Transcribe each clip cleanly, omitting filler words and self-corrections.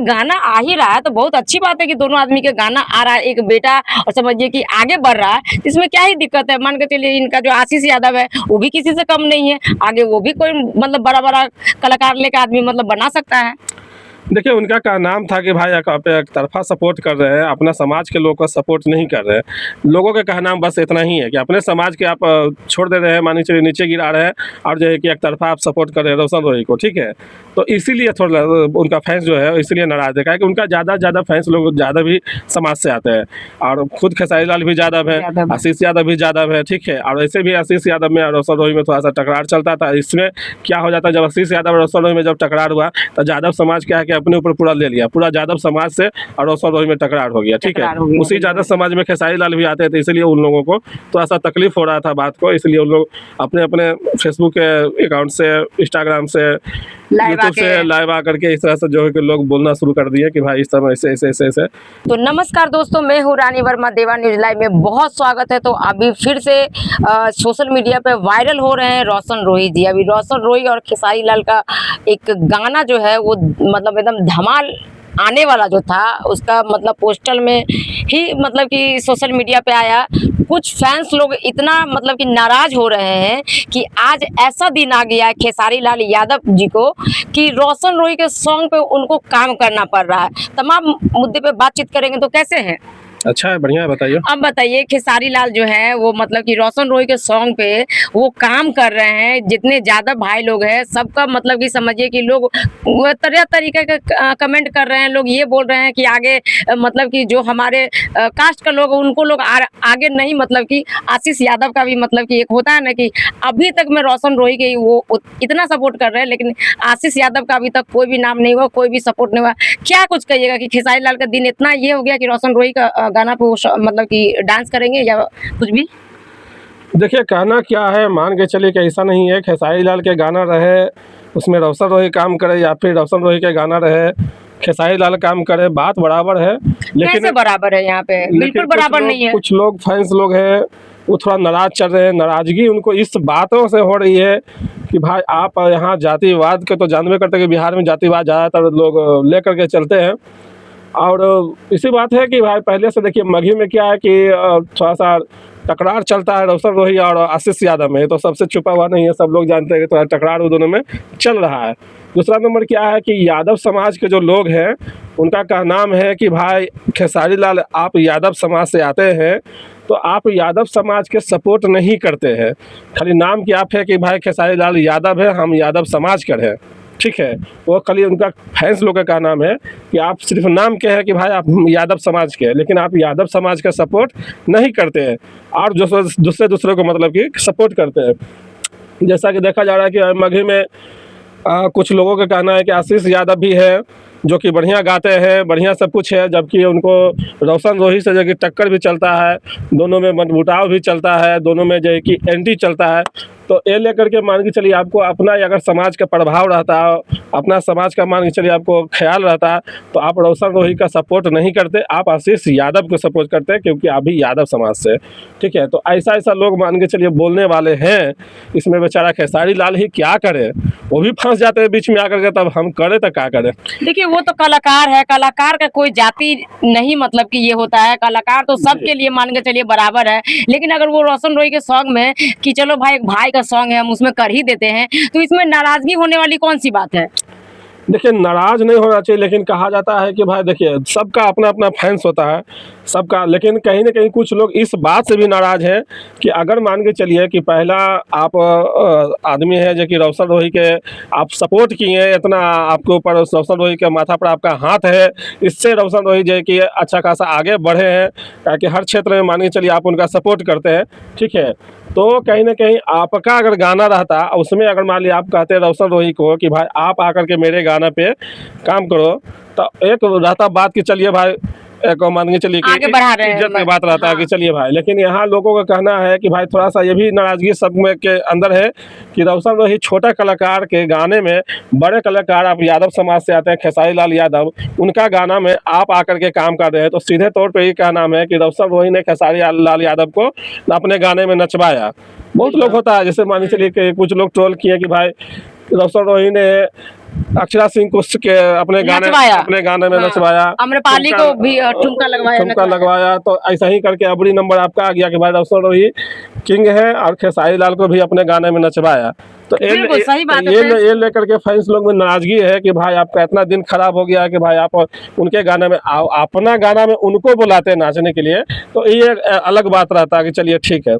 गाना आ ही रहा है तो बहुत अच्छी बात है कि दोनों आदमी के गाना आ रहा है, एक बेटा और समझिए कि आगे बढ़ रहा है, इसमें क्या ही दिक्कत है। मान के चलिए इनका जो आशीष यादव है वो भी किसी से कम नहीं है, आगे वो भी कोई मतलब बड़ा बड़ा कलाकार लेकर आदमी मतलब बना सकता है। देखिए उनका का नाम था कि भाई आप एक तरफा सपोर्ट कर रहे हैं, अपना समाज के लोगों को सपोर्ट नहीं कर रहे हैं। लोगों का कहना बस इतना ही है कि अपने समाज के आप छोड़ दे रहे हैं, मान चलिए नीचे गिरा रहे हैं, और जो है कि एक तरफा आप सपोर्ट कर रहे हैं रोशन रोही को, ठीक है। तो इसीलिए थोड़ा उनका फैंस जो है इसलिए नाराज़ है कि उनका ज़्यादा फैंस लोग ज़्यादा भी समाज से आते हैं, और खुद खेसारी लाल भी यादव है, आशीष यादव भी यादव है, ठीक है। और ऐसे भी आशीष यादव में और रोशन रोही में थोड़ा सा टकरार चलता था। इसमें क्या हो जाता है, जब आशीष यादव और रोशन रोही में जब टकरार हुआ तो यादव समाज क्या है कि अपने ऊपर पूरा ले लिया, पूरा यादव समाज से और रोशन रोही में टकरार हो गया, ठीक है। उसी यादव समाज में खेसारी लाल भी आते थे, इसलिए उन लोगों को थोड़ा सा तकलीफ हो रहा था बात को, इसलिए उन लोग अपने अपने फेसबुक के अकाउंट से, इंस्टाग्राम से, यूट्यूब से लाइव आकर के इस तरह से जो है कि लोग बोलना शुरू कर दिए कि भाई इस तरह ऐसे। तो नमस्कार दोस्तों, मैं हूँ रानी वर्मा, देवा न्यूज लाइव में बहुत स्वागत है। तो अभी फिर से सोशल मीडिया पे वायरल हो रहे हैं रोशन रोही जी। अभी रोशन रोही और खेसारी लाल का एक गाना जो है वो मतलब एकदम धमाल आने वाला जो था, उसका मतलब पोस्टर में ही मतलब कि सोशल मीडिया पे आया। कुछ फैंस लोग इतना मतलब कि नाराज हो रहे हैं कि आज ऐसा दिन आ गया है खेसारी लाल यादव जी को कि रोशन रोही के सॉन्ग पे उनको काम करना पड़ रहा है। तमाम मुद्दे पे बातचीत करेंगे, तो कैसे हैं? अच्छा है, बढ़िया है, बताइए। अब बताइए, खेसारी लाल जो है वो मतलब कि रोशन रोही के सॉन्ग पे वो काम कर रहे हैं। जितने ज्यादा भाई लोग हैं सबका मतलब कि समझिए कि लोग तरह तरीके के कमेंट कर रहे हैं। लोग ये बोल रहे हैं कि आगे मतलब कि जो हमारे कास्ट का लोग उनको लोग आगे नहीं, मतलब कि आशीष यादव का भी मतलब कि एक होता है ना कि अभी तक मैं रोशन रोही के वो इतना सपोर्ट कर रहे हैं, लेकिन आशीष यादव का अभी तक कोई भी नाम नहीं हुआ, कोई भी सपोर्ट नहीं हुआ। क्या कुछ कहिएगा कि खेसारी लाल का दिन इतना ये हो गया कि रोशन रोही का गाना पे वो मतलब कि डांस करेंगे या कुछ भी? देखिए कहना क्या है, मान के चलिए कि ऐसा नहीं है खेसारी लाल के गाना रहे उसमें रोशन रोही काम करे या फिर रोशन रोही के गाना रहे खेसारी लाल काम करे, बात बराबर है। लेकिन कैसे बराबर है? यहाँ पे बिल्कुल बराबर नहीं है। कुछ लोग फैंस लोग हैं वो थोड़ा नाराज चल रहे हैं। नाराजगी उनको इस बातों से हो रही है कि भाई आप यहाँ जातिवाद के तो जानबे करते कि बिहार में जातिवाद ज़्यादातर लोग लेकर के चलते हैं, और इसी बात है कि भाई पहले से देखिए मगही में क्या है कि थोड़ा सा टकरार चलता है रोशन रोही और आशीष यादव में, तो सबसे छुपा हुआ नहीं है, सब लोग जानते हैं कि थोड़ा टकरार उन दोनों में चल रहा है। दूसरा नंबर क्या है कि यादव समाज के जो लोग हैं उनका कहनाम है कि भाई खेसारी लाल आप यादव समाज से आते हैं तो आप यादव समाज के सपोर्ट नहीं करते हैं, खाली नाम की आप है कि भाई खेसारी लाल यादव है, हम यादव समाज के हैं, ठीक है। वो खाली उनका फैंस लोगों का नाम है कि आप सिर्फ नाम के हैं कि भाई आप यादव समाज के हैं, लेकिन आप यादव समाज का सपोर्ट नहीं करते हैं और जो दूसरे को मतलब कि सपोर्ट करते हैं। जैसा कि देखा जा रहा है कि मगही में कुछ लोगों का कहना है कि आशीष यादव भी है जो कि बढ़िया गाते हैं, बढ़िया सब कुछ है, जबकि उनको रोशन रोही से जो कि टक्कर भी चलता है, दोनों में मनमुटाव भी चलता है, दोनों में जो है कि एंटी चलता है। तो ये लेकर के मान के चलिए आपको अपना अगर समाज का प्रभाव रहता है, अपना समाज का मान के चलिए आपको ख्याल रहता है, तो आप रोशन रोही का सपोर्ट नहीं करते, आप आशीष यादव को सपोर्ट करते हैं क्योंकि आप भी यादव समाज से, ठीक है। तो ऐसा लोग मान के चलिए बोलने वाले हैं। इसमें बेचारा खेसारी लाल ही क्या करे, वो भी फंस जाते हैं बीच में आकर के, तब हम करें तो क्या करें। देखिए वो तो कलाकार है, कलाकार का कोई जाति नहीं मतलब कि ये होता है, कलाकार तो सबके लिए मान के चलिए बराबर है। लेकिन अगर वो रोशन रोही के सॉन्ग में कि चलो भाई एक भाई का सॉन्ग है हम उसमें कर ही देते हैं, तो इसमें नाराजगी होने वाली कौन सी बात है? देखिए नाराज नहीं होना चाहिए, लेकिन कहा जाता है कि भाई देखिए सबका अपना अपना फैंस होता है सबका, लेकिन कहीं ना कहीं कुछ लोग इस बात से भी नाराज हैं कि अगर मान के चलिए कि पहला आप आदमी है जो कि रोशन रोही के आप सपोर्ट किए हैं, इतना आपके ऊपर रोशन रोही के माथा पर आपका हाथ है, इससे रोशन रोही जो है कि अच्छा खासा आगे बढ़े हैं, ताकि हर क्षेत्र में मान के चलिए आप उनका सपोर्ट करते हैं, ठीक है। तो कहीं ना कहीं आपका अगर गाना रहता उसमें अगर मान लिया आप कहते रोशन रोही को कि भाई आप आकर के मेरे गाना पे काम करो, तो एक रहता बात कि चलिए भाई एक मान के चलिए कि इज्जत की बात रहता है कि चलिए भाई। लेकिन यहाँ लोगों का कहना है कि भाई थोड़ा सा ये भी नाराजगी सब में के अंदर है कि रोशन रोही छोटा कलाकार के गाने में बड़े कलाकार आप यादव समाज से आते हैं, खेसारी लाल यादव, उनका गाना में आप आकर के काम कर रहे हैं, तो सीधे तौर पर ये कहना है कि रोशन रोही ने खेसारी लाल यादव को अपने गाने में नचवाया। बहुत लोग होता है जैसे मान के चलिए कि कुछ लोग ट्रोल किए कि भाई रोशन रोही ने अक्षरा सिंह को अपने नचवाया। गाने में हाँ। नचवाया, आम्रपाली को भी ठुमका लगवाया, ठुमका नचवाया। लगवाया। तो ऐसा ही करके अबरी नंबर आपका आ गया कि भाई रोशन रोही किंग है, और खेसारी लाल को भी अपने गाने में नचवाया। तो बिल्कुल सही बात है, ये लेकर के फैंस लोग में नाराजगी है कि भाई आपका इतना दिन खराब हो गया है कि भाई आप उनके गाने में अपना गाना में उनको बुलाते हैं नाचने के लिए, तो ये अलग बात रहता है कि चलिए ठीक है।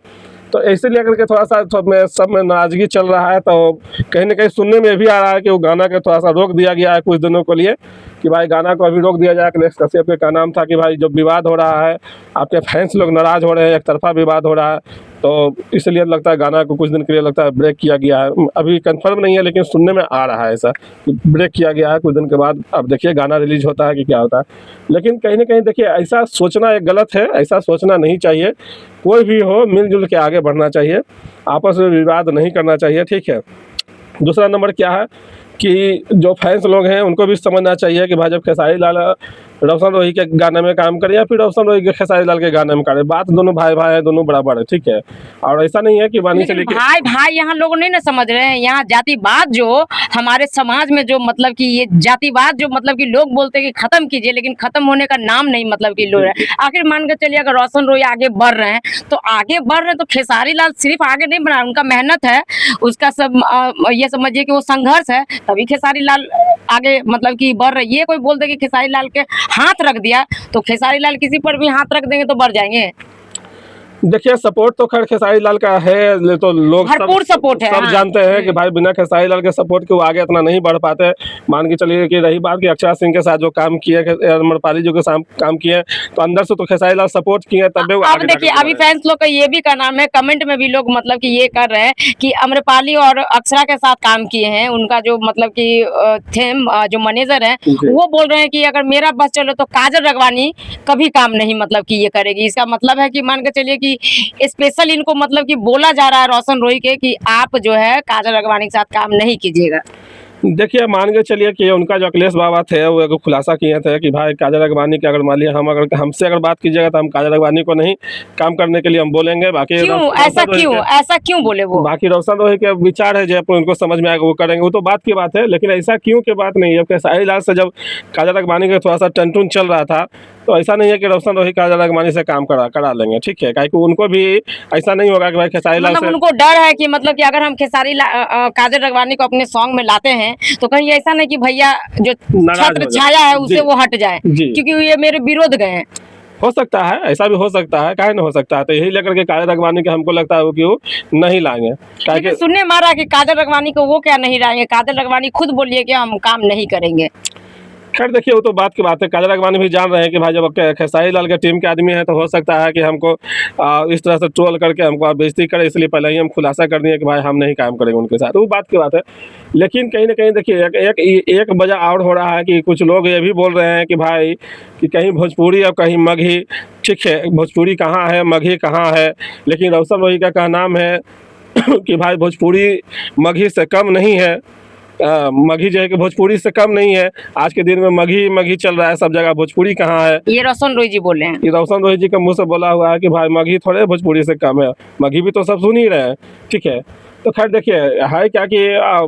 तो इसे लेकर के थोड़ा सा सब में नाराजगी चल रहा है। तो कहीं ना कहीं सुनने में भी आ रहा है कि वो गाना के थोड़ा सा रोक दिया गया है कुछ दिनों के लिए, कि भाई गाना को अभी रोक दिया जाए। अखिलेश कश्यप का नाम था कि भाई जब विवाद हो रहा है, आपके फैंस लोग नाराज हो रहे हैं, एक तरफा विवाद हो रहा है, तो इसलिए लगता है गाना को कुछ दिन के लिए लगता है ब्रेक किया गया है। अभी कंफर्म नहीं है, लेकिन सुनने में आ रहा है ऐसा कि ब्रेक किया गया है कुछ दिन के बाद। अब देखिए गाना रिलीज होता है कि क्या होता है। लेकिन कहीं ना कहीं देखिए ऐसा सोचना एक गलत है, ऐसा सोचना नहीं चाहिए। कोई भी हो मिलजुल के आगे बढ़ना चाहिए, आपस में विवाद नहीं करना चाहिए, ठीक है। दूसरा नंबर क्या है कि जो फैंस लोग हैं उनको भी समझना चाहिए कि भाई जब खेसारी लाल रोशन रोही के गाने में काम करे या फिर रोशन रोही के खेसारी लाल के गाने में करे, बात दोनों भाई भाई है, दोनों बराबर है, ठीक है। और ऐसा नहीं है कि वानी से लेकिन लेके भाई भाई यहाँ लोग नहीं ना समझ रहे हैं। यहाँ जातिवाद जो हमारे समाज में जो मतलब कि ये जातिवाद जो मतलब कि लोग बोलते हैं कि खत्म कीजिए, लेकिन खत्म होने का नाम नहीं मतलब कि लो रहे हैं। आखिर मान के चलिए अगर रोशन रोही आगे बढ़ रहे हैं तो आगे बढ़ रहे हैं, तो खेसारी लाल सिर्फ आगे नहीं बढ़ रहा, उनका मेहनत है, उसका सब ये समझिए कि वो संघर्ष है, तभी खेसारी लाल आगे मतलब कि बढ़ रहे। ये कोई बोल दे कि खेसारी लाल के हाथ रख दिया, तो खेसारी लाल किसी पर भी हाथ रख देंगे तो बढ़ जाएंगे। देखिए सपोर्ट तो खैर खेसारी लाल का है, तो लोग भरपूर सपोर्ट है, सब हाँ। जानते हैं कि भाई बिना खेसारी लाल के सपोर्ट के वो आगे इतना नहीं बढ़ पाते। मान के चलिए कि रही बात कि अक्षरा सिंह के साथ जो काम किए, आम्रपाली जी के साथ काम किए, तो अंदर से तो खेसारी लाल सपोर्ट किए, तब वो अब आगे देखिए जाके अभी बढ़े। फैंस लोग का ये भी करना है, कमेंट में भी लोग मतलब कि ये कर रहे हैं कि आम्रपाली और अक्षरा के साथ काम किए हैं, उनका जो मतलब कि थेम जो मैनेजर है जी। वो बोल रहे हैं कि अगर मेरा बस चलो तो काजल रगवानी कभी काम नहीं मतलब कि ये करेगी। इसका मतलब है कि मान के चलिए कि स्पेशल इनको मतलब कि बोला जा रहा है रोशन रोही के कि आप जो है काजल रगवानी के साथ काम नहीं कीजिएगा। देखिए मान के चलिए कि उनका जो अखिलेश बाबा थे वो एक खुलासा किए थे कि भाई काजल अगवानी की अगर मान लिया हमसे अगर बात कीजिएगा तो हम काजल अगवानी को नहीं काम करने के लिए हम बोलेंगे। बाकी क्यों ऐसा क्यों बोले वो? बाकी रोशन रोही के विचार है, जब उनको समझ में आएगा वो करेंगे, वो तो बात की बात है। लेकिन ऐसा क्यों की बात नहीं है। जब खेसारी लाल से जब काजल अगवानी का थोड़ा सा टन चल रहा था, तो ऐसा नहीं है कि रोशन रोही काजल अगवानी से काम करा लेंगे, ठीक है। काहे कि उनको भी ऐसा नहीं होगा कि भाई खेसारी लाल मतलब से उनको डर है कि मतलब कि अगर हम काजल रगवानी को अपने सॉन्ग में लाते हैं तो कहीं ऐसा नहीं कि भैया जो नाराज छत्र हो जाए। छाया है उससे जी। वो हट जाए, जी। क्योंकि ये मेरे विरोध गए हैं। हो सकता है, ऐसा भी हो सकता है, काहे नहीं हो सकता है। तो यही लेकर के काजल अगवानी के हमको लगता है कि वो नहीं लाएंगे। काहे लेकिन कि सुनने में आ रहा है कि काजल रगवानी को वो क्या नहीं लाएंगे, काजल रगवानी खुद बोलिए कि हम काम नहीं करेंगे। खैर देखिए वो तो बात की बात है। काजल अगवानी भी जान रहे हैं कि भाई जब खेसारी लाल के टीम के आदमी हैं तो हो सकता है कि हमको इस तरह से ट्रोल करके हमको बेइज्जती करे, इसलिए पहले ही हम खुलासा कर दिए कि भाई हम नहीं काम करेंगे उनके साथ। वो बात की बात है। लेकिन कहीं ना कहीं देखिए एक वजह और हो रहा है कि कुछ लोग ये भी बोल रहे हैं कि भाई कि कहीं भोजपुरी और कहीं मगही, ठीक है। भोजपुरी कहाँ है, मगही कहाँ है। लेकिन रोशन रोही का कहना है कि भाई भोजपुरी मगही से कम नहीं है, मगही जो है कि भोजपुरी से कम नहीं है। आज के दिन में मगही चल रहा है सब जगह, भोजपुरी कहाँ है। ये रोशन रोही जी बोले हैं। ये रोशन रोही जी के मुंह से बोला हुआ है कि भाई मगही थोड़े भोजपुरी से कम है, मगही भी तो सब सुन ही रहे हैं, ठीक है। तो खैर देखिए है क्या कि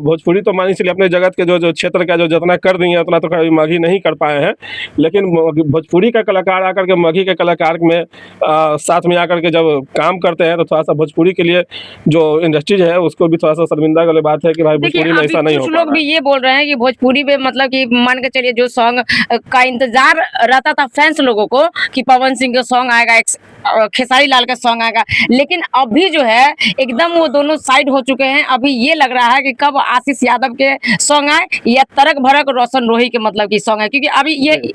भोजपुरी तो मान चलिए अपने जगत के जो क्षेत्र का जो जितना कर दिए उतना तो कभी मगही नहीं कर पाए हैं। लेकिन भोजपुरी का कलाकार आकर के मगही के कलाकार में साथ में आकर के जब काम करते हैं तो थोड़ा सा भोजपुरी के लिए जो इंडस्ट्रीज है उसको भी थोड़ा सा शर्मिंदा वाली बात है कि भाई भोजपुरी में ऐसा नहीं हो कुछ पा लोग रहा भी है। ये बोल रहे हैं कि भोजपुरी में मतलब कि मान के चलिए जो सॉन्ग का इंतजार रहता था फैंस लोगों को कि पवन सिंह का सॉन्ग आएगा, खेसारी लाल का सॉन्ग आएगा, लेकिन अभी जो है एकदम वो दोनों साइड हो चुके हैं। अभी ये लग रहा है कि कब आशीष यादव के सॉन्ग आए या तरक भरक रोशन रोही के मतलब की सॉन्ग है, क्योंकि अभी ये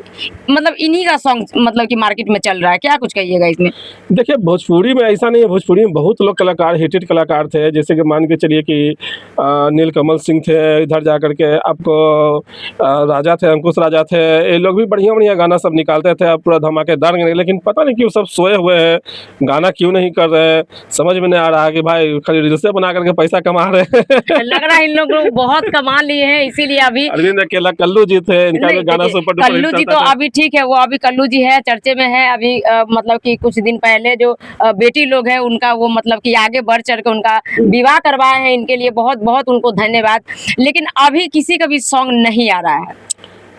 मतलब इन्हीं का सॉन्ग मतलब कि मार्केट में चल रहा है। क्या कुछ कहिएगा इसमें? देखिए भोजपुरी में ऐसा नहीं है, भोजपुरी में बहुत लोग कलाकार हिटेड कलाकार थे, जैसे कि मान के चलिए कि नीलकमल सिंह थे, इधर जा कर के आपको राजा थे, अंकुश राजा थे, ये लोग भी बढ़िया बढ़िया गाना सब निकालते थे, अब पूरा धमाकेदार। लेकिन पता नहीं क्यों सब सोए हुए हैं, गाना क्यों नहीं कर रहे हैं, समझ में नहीं आ रहा है कि भाई खाली रील्स बना करके पैसा कमा रहे हैं। लग रहा है इन लोग बहुत कमा लिए हैं, इसीलिए अभी अरविंद अकेला, कल्लू जी थे, इनका भी नहीं, गाना देखिए, सुपर डुपर कल्लू हिट जी चलता तो था। अभी ठीक है, वो अभी कल्लू जी है, चर्चे में है अभी। मतलब कि कुछ दिन पहले जो बेटी लोग है उनका वो मतलब कि आगे बढ़ चढ़ के उनका विवाह करवाए हैं, इनके लिए बहुत बहुत उनको धन्यवाद। लेकिन अभी किसी का भी सॉन्ग नहीं आ रहा है।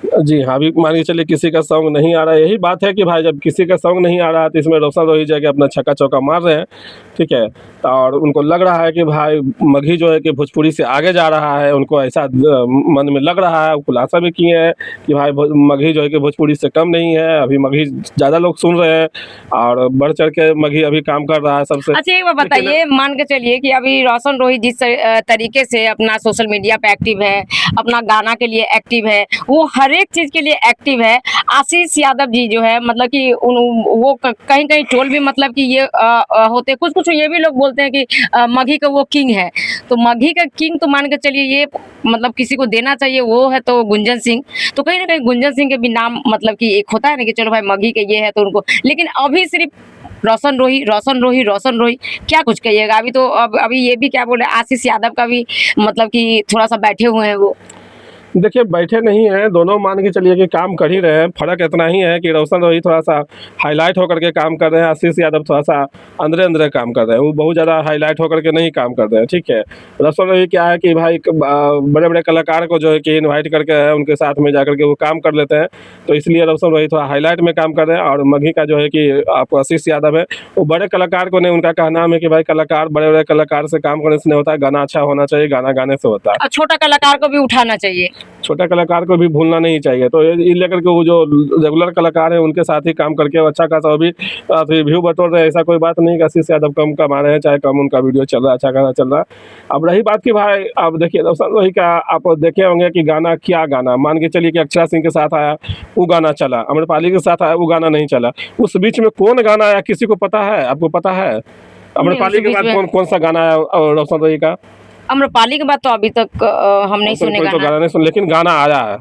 जी हाँ, अभी मान के चलिए किसी का सॉन्ग नहीं आ रहा है। यही बात है कि भाई जब किसी का सॉन्ग नहीं आ रहा है तो इसमें रोशन रोही जाके अपना छक्का चौका मार रहे हैं, ठीक है। और उनको लग रहा है कि भाई मगही जो है कि भोजपुरी से आगे जा रहा है, उनको ऐसा मन में लग रहा है। वो खुलासा भी किए हैं कि भाई मगही जो है कि भोजपुरी से कम नहीं है, अभी मगही ज़्यादा लोग सुन रहे हैं और बढ़ चढ़ के मगही अभी काम कर रहा है सबसे। अच्छा, एक बात बताइए, मान के चलिए कि अभी रोशन रोही जिस तरीके से अपना सोशल मीडिया पे एक्टिव है, अपना गाना के लिए एक्टिव है, वो हर एक चीज के लिए एक्टिव है। आशीष यादव जी जो है मतलब कि वो कहीं कहीं ट्रोल भी मतलब कि ये होते, कुछ कुछ ये भी लोग बोलते हैं कि मगही का वो किंग है। तो मगही का किंग तो मान के चलिए ये मतलब किसी को देना चाहिए, वो है तो गुंजन सिंह। तो कहीं ना कहीं गुंजन सिंह के भी नाम मतलब कि एक होता है ना कि चलो भाई मगही के ये है तो उनको, लेकिन अभी सिर्फ रोशन रोही रोशन रोही रोशन रोही, क्या कुछ कहिएगा? अभी तो अभी ये भी क्या बोले, आशीष यादव का भी मतलब कि थोड़ा सा बैठे हुए हैं वो। देखिए बैठे नहीं हैं, दोनों मान के चलिए कि काम कर ही रहे हैं। फ़र्क इतना ही है कि रोशन रोही थोड़ा सा हाईलाइट होकर के काम कर रहे हैं, आशीष यादव थोड़ा सा अंदर अंदर काम कर रहे हैं। वो बहुत ज़्यादा हाईलाइट होकर के नहीं काम कर रहे हैं, ठीक है। रोशन रोही क्या है कि भाई बड़े बड़े कलाकार को जो है कि इन्वाइट करके उनके साथ में जा के वो काम कर लेते हैं, तो इसलिए रोशन रोही थोड़ा हाईलाइट में काम कर रहे हैं। और मगही का जो है कि आपको आशीष यादव है, वो बड़े कलाकार को नहीं, उनका कहना है कि भाई कलाकार बड़े बड़े कलाकार से काम करने से नहीं होता है, गाना अच्छा होना चाहिए, गाना गाने से होता है। और छोटा कलाकार को भी उठाना चाहिए। छोटा कलाकार को भी भूलना नहीं चाहिए। तो ये लेकर के वो जो रेगुलर कलाकार हैं उनके साथ ही काम करके वो अच्छा खासा भी व्यू बटोर रहे हैं। ऐसा कोई बात नहीं कि आशीष यादव कम कमा रहे हैं, चाहे कम उनका वीडियो चल रहा है, अच्छा गाना चल रहा है। अब रही बात कि भाई अब देखिए रोशन रोही का आप देखे होंगे कि गाना, क्या गाना, मान के चलिए कि अक्षरा सिंह के साथ आया वो गाना चला, आम्रपाली के साथ आया वो गाना नहीं चला। उस बीच में कौन गाना आया किसी को पता है? आपको पता है आम्रपाली के बाद कौन कौन सा गाना आया रोशन रोही का? आम्रपाली के बाद तो अभी तक हम नहीं सुने कोई तो गाना। गाना नहीं सुन, लेकिन गाना आया है।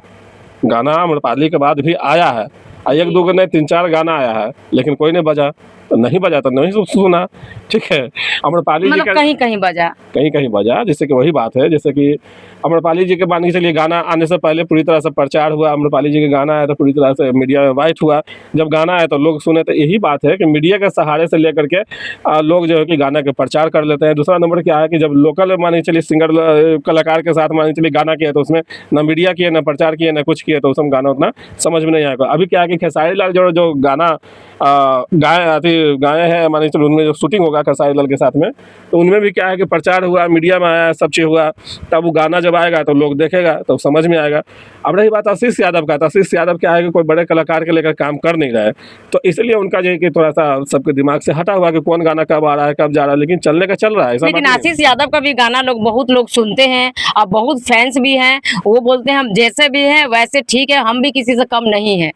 गाना आम्रपाली के बाद भी आया है, एक दो नहीं 3-4 गाना आया है, लेकिन कोई नहीं बजा तो नहीं बजा तो नहीं सुना, ठीक है। आम्रपाली जी मतलब का कहीं कहीं बजा। कहीं कहीं बजा, जैसे कि वही बात है, जैसे कि आम्रपाली जी के मान के चलिए गाना आने से पहले पूरी तरह से प्रचार हुआ, आम्रपाली जी का गाना आया तो पूरी तरह से मीडिया में वाइट हुआ। जब गाना आया तो लोग सुने। तो यही बात है कि मीडिया के सहारे से लेकर के लोग जो है कि गाना के प्रचार कर लेते हैं। दूसरा नंबर क्या है कि जब लोकल मान के चलिए सिंगर कलाकार के साथ मान के चलिए गाना किया तो उसमें ना मीडिया किए, ना प्रचार किए, ना कुछ किए, तो उसमें गाना उतना समझ में नहीं आएगा। अभी क्या है कि खेसारी लाल जो गाना गाए हैं मान के चलिए, उनमें जो शूटिंग होगा खेसारी लाल के साथ में, तो उनमें भी क्या है कि प्रचार हुआ, मीडिया में आया, सब चीज़ हुआ, तब वो गाना जब आएगा तो लोग देखेगा तो समझ में आएगा। अब रही बात आशीष यादव का, तो आशीष यादव क्या है कि कोई बड़े कलाकार के लेकर काम कर नहीं रहा है, तो इसलिए उनका जो है कि थोड़ा सा सबके दिमाग से हटा हुआ कि कौन गाना कब आ रहा है, कब जा रहा है, लेकिन चलने का चल रहा है। ऐसा लेकिन बात नहीं है। आशीष यादव का भी गाना बहुत लोग सुनते हैं और बहुत फैंस भी हैं। वो बोलते हैं हम जैसे भी हैं वैसे ठीक है, हम भी किसी से कम नहीं है।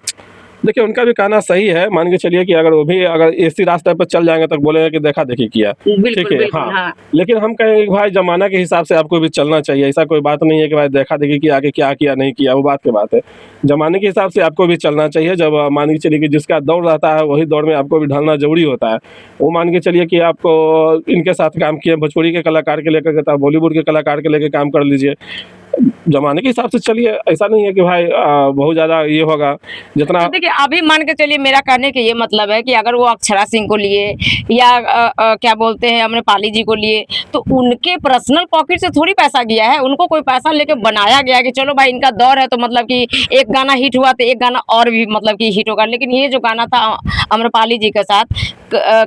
देखिए उनका भी कहना सही है, मान के चलिए कि अगर वो भी अगर इसी रास्ते पर चल जाएंगे तो बोलेंगे कि देखा देखी किया, बिल्कुल ठीक है। बिल्कुल, हाँ, हाँ। लेकिन हम कहेंगे कि भाई जमाना के हिसाब से आपको भी चलना चाहिए। ऐसा कोई बात नहीं है कि भाई देखा देखी किया, आगे क्या किया नहीं किया, वो बात की बात है। जमाने के हिसाब से आपको भी चलना चाहिए। जब मान के चलिए कि जिसका दौर रहता है वही दौर में आपको भी ढलना जरूरी होता है। वो मान के चलिए कि आपको इनके साथ काम किए, भोजपुरी के कलाकार के लेकर के, बॉलीवुड के कलाकार के लेकर काम कर लीजिए। जमाने के हिसाब से चलिए, ऐसा नहीं है कि भाई बहुत ज़्यादा ये होगा जितना। तो देखिए अभी मान के चलिए, मेरा कहने के ये मतलब है कि अगर वो अक्षरा सिंह को लिए या क्या बोलते हैं आम्रपाली जी को लिए, तो उनके पर्सनल पॉकेट से थोड़ी पैसा गया है। उनको कोई पैसा लेके बनाया गया कि चलो भाई इनका दौर है तो मतलब कि एक गाना हिट हुआ तो एक गाना और भी मतलब कि हिट होगा। लेकिन ये जो गाना था आम्रपाली जी के साथ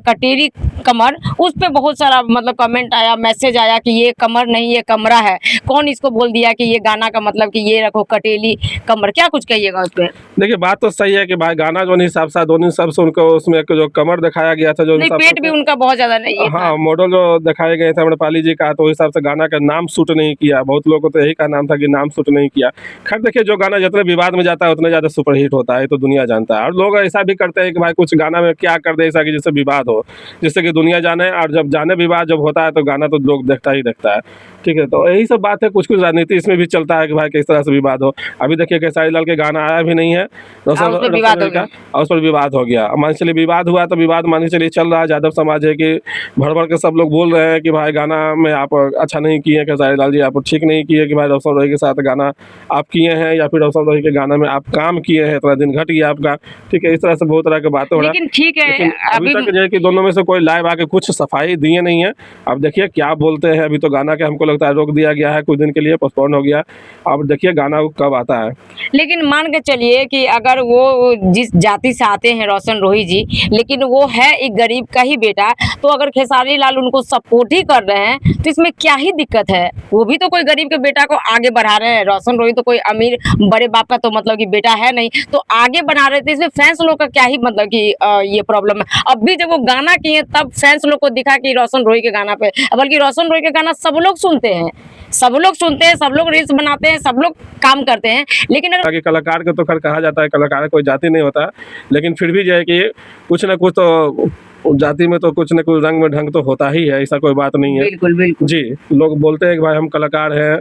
कटेरी कमर, उस पे बहुत सारा मतलब कमेंट आया, मैसेज आया कि ये कमर नहीं ये कमरा है। कौन इसको बोल दिया कि ये गाना का मतलब कि ये रखो कटेली कमर? क्या कुछ कहिएगा उस पे? देखिए बात तो सही है कि भाई गाना जो हिसाब से दोनों हिसाब से उनको उसमें एक जो कमर दिखाया गया था, जो नहीं, हिसाब पेट से भी उनका बहुत ज्यादा नहीं है। हाँ मॉडल जो दिखाए गए थे आम्रपाली जी का, तो उस हिसाब से गाना का नाम सूट नहीं किया। बहुत लोगों को तो यही का नाम था कि नाम सूट नहीं किया। खैर देखिए, जो गाना जितने विवाद में जाता है उतने ज़्यादा सुपर हिट होता है, तो दुनिया जानता है। और लोग ऐसा भी करते हैं कि भाई कुछ गाना में क्या कर दे ऐसा कि जिससे विवाद हो, जिससे कि दुनिया जाने। और जब जाने विवाद जब होता है तो गाना तो लोग देखता ही देखता है। ठीक है, तो यही सब बात है। कुछ कुछ राजनीति इसमें भी चलता है कि भाई किस तरह से विवाद हो। अभी देखिए खेसारी लाल के गाना आया भी नहीं है उस पर विवाद हो गया। और उस पर विवाद हो गया। मान के चलिए विवाद हुआ तो विवाद मान के चलिए चल रहा है। यादव समाज है कि भर भर के सब लोग बोल रहे हैं कि भाई गाना में आप अच्छा नहीं किए खेसारी लाल जी, आप ठीक नहीं किए कि भाई रोशन रोही के साथ गाना आप किए हैं, या फिर रोशन रोही के गाना में आप काम किए हैं, इतना दिन घट गया आपका। ठीक है, इस तरह से बहुत तरह की बातें हो रहा है। लेकिन ठीक है, लेकिन अभी तक जो है कि दोनों में से कोई लाइव आके कुछ सफाई दिए नहीं है। अब देखिए क्या बोलते हैं। अभी तो गाना के हमको लगता है रोक दिया गया है, कुछ दिन के लिए पोस्टपोन हो गया। अब देखिए गाना कब आता है। लेकिन मान के चलिए कि अगर वो जिस जाति से आते हैं रोशन रोही जी, लेकिन वो है एक गरीब का ही बेटा, तो अगर खेसारी लाल उनको सपोर्ट ही कर रहे हैं तो इसमें क्या ही दिक्कत है। वो भी तो कोई गरीब के बेटा को आगे बढ़ा रहे हैं। रोशन रोही तो कोई अमीर बड़े बाप का तो मतलब कि बेटा है नहीं, तो आगे बढ़ा रहे थे। इसमें फैंस लोग का क्या ही मतलब कि ये प्रॉब्लम है। अब भी जब वो गाना किए तब फैंस लोग को दिखा कि रोशन रोही के गाना पे, बल्कि रोशन रोही के गाना सब लोग सुनते हैं, सब लोग सुनते हैं, सब लोग रील्स बनाते हैं, सब लोग काम करते हैं। लेकिन अगर कि कलाकार को तो खैर कहा जाता है, कलाकार कोई जाति नहीं होता, लेकिन फिर भी जो है कि कुछ ना कुछ तो जाति में तो कुछ न कुछ रंग में ढंग तो होता ही है, ऐसा कोई बात नहीं है। बिल्कुल बिल्कुल जी, लोग बोलते हैं कि भाई हम कलाकार हैं,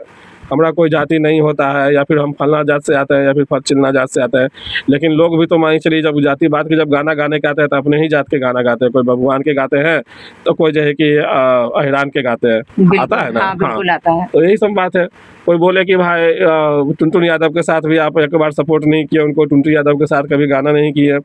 हमारा कोई जाति नहीं होता है, या फिर हम फलना जात से आते हैं, या फिर चिल्ला जात से आते हैं। लेकिन लोग भी तो मान के चलिए जब जाति बात के जब गाना गाने के आते हैं तो अपने ही जात के गाना गाते हैं। कोई भगवान के गाते हैं तो कोई जो है कि अहिरान के गाते हैं। आता है ना। हाँ, बिल्कुल आता है। तो यही सब बात है। कोई बोले कि भाई टुनटुन यादव के साथ भी आप एक बार सपोर्ट नहीं किए उनको, टुनटुन यादव के साथ कभी गाना नहीं किए,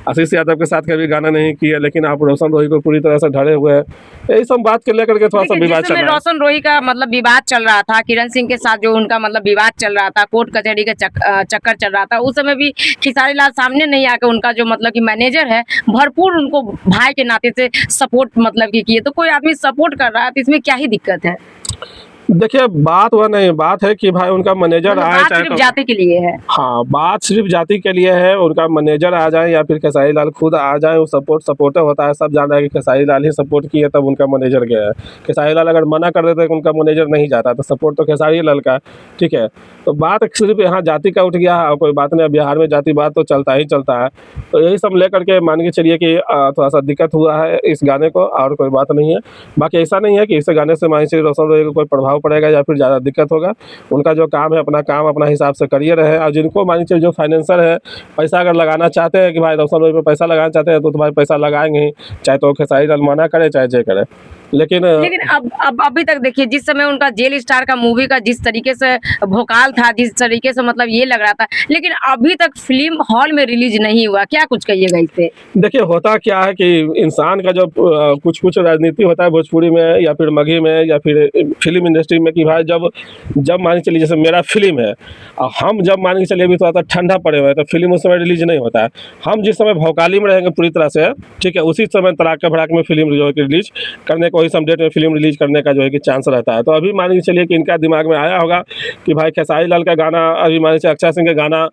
आशीष यादव के साथ कभी गाना नहीं किया, लेकिन आप रोशन रोही को पूरी तरह से ढड़े हुए हैं। यही सब बात को लेकर के थोड़ा सा विवाद चल रहा है। रोशन रोही का मतलब विवाद चल रहा था, किरण सिंह के साथ जो उनका मतलब विवाद चल रहा था, कोर्ट कचहरी के चक्कर चल रहा था, उस समय भी खेसारी लाल सामने नहीं आकर उनका जो मतलब कि मैनेजर है भरपूर उनको भाई के नाते से सपोर्ट मतलब कि किए। तो कोई आदमी सपोर्ट कर रहा है तो इसमें क्या ही दिक्कत है। देखिए बात वह नहीं, बात है कि भाई उनका मैनेजर आए, बात चाहे सिर्फ तो जाति के लिए है। हाँ, बात सिर्फ जाति के लिए है। उनका मैनेजर आ जाए या फिर खेसारी लाल खुद आ जाए, वो सपोर्टर होता है। सब जान रहा है कि खेसारी लाल ही सपोर्ट किए तब उनका मैनेजर गया है। खेसारी लाल अगर मना कर देते कि उनका मैनेजर नहीं जाता तो सपोर्ट तो खेसारी लाल का। ठीक है, तो बात सिर्फ यहाँ जाति का उठ गया है, कोई बात नहीं। बिहार में जाति बात तो चलता ही चलता है। तो यही सब लेकर के मान के चलिए कि थोड़ा सा दिक्कत हुआ है इस गाने को, और कोई बात नहीं है। बाकी ऐसा नहीं है कि इस गाने से मान के चलिए रोशन रोही को कोई प्रभाव पड़ेगा या फिर ज़्यादा दिक्कत होगा। उनका जो काम है अपना काम अपना हिसाब से करिए रहे। और जिनको मान के चलिए जो फाइनेंसर है, पैसा अगर लगाना चाहते हैं कि भाई रोशन रोही पे पैसा लगाना चाहते हैं तो भाई पैसा लगाएंगे ही, चाहे तो खेसारी लाल मना करे चाहे जे करे। लेकिन अब अभी तक देखिए, जिस समय उनका जेल स्टार का मूवी का जिस तरीके से भोकाल था, जिस तरीके से मतलब ये लग रहा था, लेकिन अभी तक फिल्म हॉल में रिलीज नहीं हुआ। क्या कुछ कहिएगा इस पे? देखिए होता क्या है कि इंसान का जो कुछ कुछ राजनीति होता है भोजपुरी में या फिर मगही में या फिर फिल्म इंडस्ट्री में, कि भाई जब मान के चलिए जैसे मेरा फिल्म है और हम जब मान के चलिए अभी थोड़ा सा ठंडा पड़े हुए हैं तो फिल्म उस समय रिलीज नहीं होता है। हम जिस समय भौकाली में रहेंगे पूरी तरह से, ठीक है, उसी समय तड़ाके भड़ाके में फिल्म जो है कि रिलीज करने को, वही सम डेट में फिल्म रिलीज करने का जो है कि चांस रहता है। तो अभी मान के चलिए कि इनका दिमाग में आया होगा कि भाई खेसारी लाल का गाना, अभी मान लीजिए अक्षय सिंह का गाना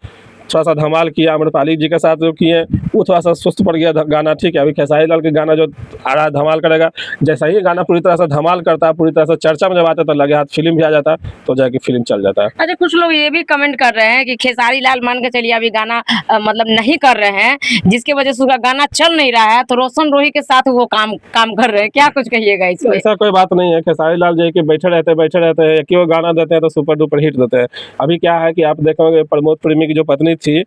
थोड़ा सा धमाल किया, अमरपाली जी के साथ जो किए वो थोड़ा सा सुस्त पड़ गया गाना। ठीक है, अभी खेसारी लाल के गाना जो आ रहा है धमाल करेगा, जैसा ही गाना पूरी तरह से धमाल करता है, पूरी तरह से चर्चा में जब आता है तो लगे हाथ फिल्म भी आ जाता है, तो जाके फिल्म चल जाता है। अच्छा, कुछ लोग ये भी कमेंट कर रहे हैं कि खेसारी लाल मान के चलिए अभी गाना मतलब नहीं कर रहे हैं, जिसकी वजह से उसका गाना चल नहीं रहा है, तो रोशन रोही के साथ वो काम कर रहे हैं। क्या कुछ कहिएगा इसमें? ऐसा कोई बात नहीं है। खेसारी लाल जो है कि बैठे रहते हैं, एक ही वो गाना देते हैं तो सुपर डुपर हिट देते हैं। अभी क्या है कि आप देखोगे प्रमोद प्रेमी की जो पत्नी थी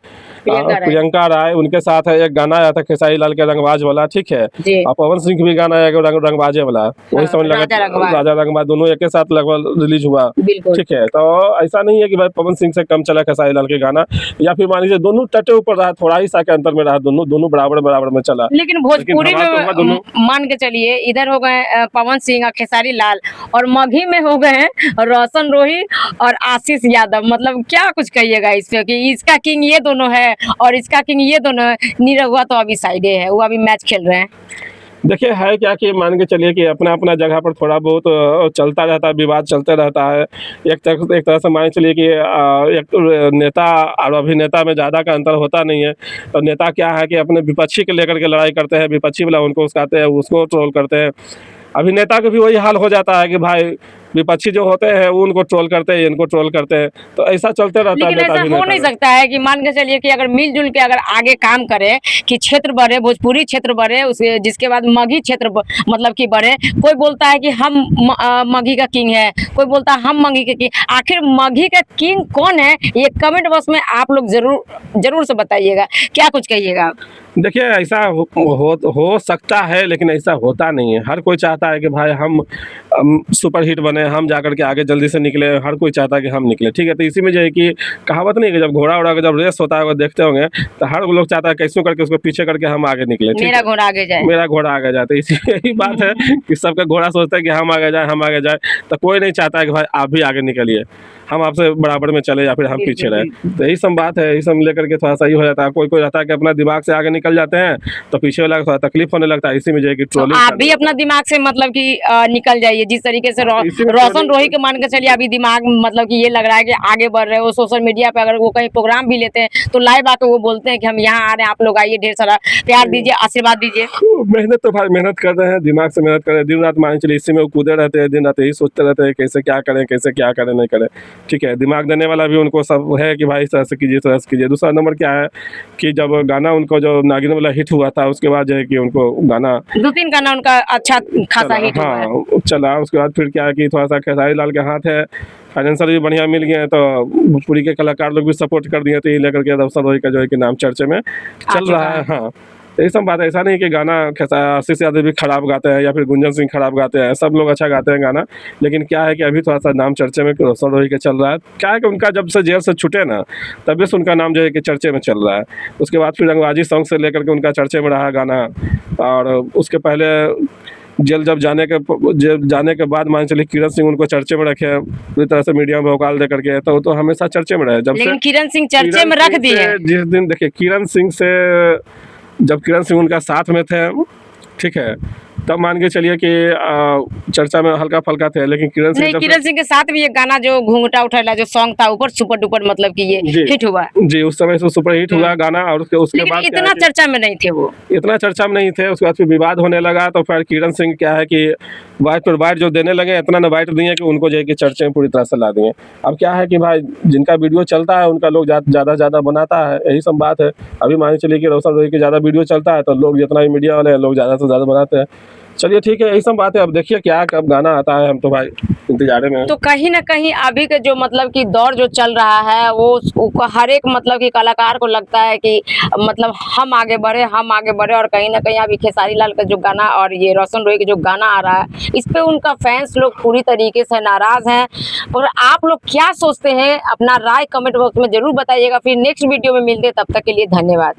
प्रियंका राय, उनके साथ एक गाना आया था खेसारी लाल के रंगबाज वाला। ठीक है, और पवन सिंह की भी गाना आया रंगबाजे वाला, वही समझ लगा राजा रंगबाज, दोनों एक साथ लगभग रिलीज हुआ। ठीक है, तो ऐसा नहीं है कि भाई पवन सिंह से कम चला खेसारी लाल के गाना, या फिर मान लीजिए दोनों टटे ऊपर रहा, थोड़ा ही सा के अंतर में रहा, दोनों बराबर में चला। लेकिन भोजपुरी में मान के चलिए इधर हो गए पवन सिंह और खेसारी लाल, और मगही में हो गए रोशन रोही और आशीष यादव। मतलब क्या कुछ कहिएगा इस पे कि इसका किंग ये दोनों है और इसका किंग ये दोनों है? निरहुआ तो अभी साइडे है, वो अभी मैच खेल रहे हैं। देखिए है क्या कि मान के चलिए कि अपना अपना जगह पर थोड़ा बहुत चलता रहता है, विवाद चलते रहता है। एक तरह से मान के चलिए कि एक तो नेता और अभिनेता में ज़्यादा का अंतर होता नहीं है। तो नेता क्या है कि अपने विपक्षी के लेकर के लड़ाई करते हैं, विपक्षी वाला उनको उसकाते हैं, उसको ट्रोल करते हैं। अभिनेता का भी वही हाल हो जाता है कि भाई विपक्षी जो होते हैं वो उनको ट्रोल करते हैं, इनको ट्रोल करते हैं, तो ऐसा चलते रहता है लेकिन नेता ऐसा हो अभिनेता नहीं का। सकता है कि मान के चलिए कि अगर मिलजुल के अगर आगे काम करे कि क्षेत्र बढ़े, भोजपुरी क्षेत्र बढ़े, उसके जिसके बाद मगही क्षेत्र मतलब कि बढ़े। कोई बोलता है कि हम मगही का किंग है, कोई बोलता है हम मगही के किंग। आखिर मगही का किंग कौन है, ये कमेंट बॉक्स में आप लोग जरूर से बताइएगा। क्या कुछ कहिएगा आप? देखिए ऐसा हो सकता है, लेकिन ऐसा होता नहीं है। हर कोई चाहता है कि भाई हम सुपर हिट बने, हम जाकर के आगे जल्दी से निकले, हर कोई चाहता है कि हम निकले, ठीक है। तो इसी में जो है कि कहावत नहीं है कि जब घोड़ा उड़ा के जब रेस होता है वो देखते होंगे, तो हर लोग चाहता है कैसे करके उसको पीछे करके हम आगे निकले, ठीक मेरा है? घोड़ा आगे जाए। मेरा घोड़ा आगे जाता है, इसी यही बात है कि सबका घोड़ा सोचता है कि हम आगे जाए, हम आगे जाए। तो कोई नहीं चाहता है कि भाई आप भी आगे निकलिए, हम आपसे बराबर में चले या फिर हम पीछे रहे। तो यही सब बात है, यही सब लेकर के थोड़ा सा ही हो जाता है। कोई कोई रहता है कि अपना दिमाग से आगे निकल जाते हैं, तो पीछे वाला को थोड़ा तकलीफ होने लगता है। इसी में जो है कि तो ट्रोलिंग आप भी अपना दिमाग से मतलब कि निकल जाइए। जिस तरीके से इसी में रोशन ट्रोलिंग- रोही के मान के चलिए अभी दिमाग मतलब कि ये लग रहा है कि आगे बढ़ रहे हो। सोशल मीडिया पे अगर वो कहीं प्रोग्राम भी लेते हैं तो लाइव आके वो बोलते हैं कि हम यहाँ आ रहे हैं, आप लोग आइए, ढेर सारा प्यार दीजिए, आशीर्वाद दीजिए। मेहनत तो भाई मेहनत कर रहे हैं, दिमाग से मेहनत कर रहे हैं, दिन रात मान चलिए इसी में वो कूदे रहते हैं, दिन रात यही सोचते रहते हैं कैसे क्या करें, कैसे क्या करें, नहीं करें, ठीक है। दिमाग देने वाला भी उनको सब है कि भाई इस तरह से कीजिए, इस तरह से कीजिए। दूसरा नंबर क्या है कि जब गाना उनको जो नागिन वाला हिट हुआ था, उसके बाद जो है कि उनको गाना 2-3 गाना उनका अच्छा खासा हिट हुआ है। हाँ चला। उसके बाद फिर क्या है कि थोड़ा सा खेसारी लाल के हाथ है, फाइनेंसर भी बढ़िया मिल गए हैं, तो भोजपुरी के कलाकार लोग भी सपोर्ट कर दिए, तो ये लेकर के रोशन रोही का जो है कि नाम चर्चे में चल चुका रहा है। है। हाँ, तो ये सब बात है। ऐसा नहीं कि गाना आशीष यादव भी खराब गाते हैं या फिर गुंजन सिंह खराब गाते हैं, सब लोग अच्छा गाते हैं गाना। लेकिन क्या है कि अभी थोड़ा सा नाम चर्चे में रोशन रोही का चल रहा है। क्या है कि उनका जब से जेल से छूटे ना, तभी से उनका नाम जो है कि चर्चे में चल रहा है। उसके बाद फिर रंगबाजी सॉन्ग से लेकर के उनका चर्चे में रहा गाना, और उसके पहले जेल जाने के बाद मान चलिए किरण सिंह उनको चर्चे में रखे, पूरी तरह से मीडिया में भौकाल दे करके, तो हमेशा चर्चे में रहे। जब लेकिन से किरण सिंह चर्चे में रख दिए। जिस दिन देखिए किरण सिंह से, जब किरण सिंह उनका साथ में थे, ठीक है, तब मान के चलिए कि चर्चा में हल्का फल्का थे। लेकिन किरण सिंह नहीं, किरण सिंह के साथ भी एक गाना जो घूंघटा उठाला जो सॉन्ग था ऊपर सुपर डुपर मतलब कि ये जी। हिट हुआ। जी, उस समय से सुपर हिट हुआ गाना, और उसके लेकिन बाद क्या इतना है कि चर्चा में नहीं थे वो। इतना चर्चा में नहीं थे। उसके बाद फिर विवाद होने लगा, तो फिर किरण सिंह क्या है कि वाइट पर वाइट जो देने लगे, इतना न वाइट दिए कि उनको जो है कि चर्चे में पूरी तरह से ला दिए। अब क्या है कि भाई जिनका वीडियो चलता है उनका लोग ज़्यादा बनाता है, यही सब बात है। अभी मान चलिए कि रोशन रोही की ज़्यादा वीडियो चलता है, तो लोग जितना भी मीडिया वाले हैं लोग ज़्यादा से ज़्यादा बनाते हैं। चलिए ठीक है, यही सब बात है। अब देखिए क्या कब गाना आता है, हम तो भाई इंतजार में हैं। तो कहीं ना कहीं अभी के जो मतलब कि दौर जो चल रहा है वो हर एक मतलब कि कलाकार को लगता है कि मतलब हम आगे बढ़े, हम आगे बढ़े। और कहीं ना कहीं अभी खेसारी लाल का जो गाना और ये रोशन रोही का जो गाना आ रहा है, इस पे उनका फैंस लोग पूरी तरीके से नाराज हैं। और आप लोग क्या सोचते हैं, अपना राय कमेंट बॉक्स में जरूर बताइएगा। फिर नेक्स्ट वीडियो में मिलते हैं, तब तक के लिए धन्यवाद।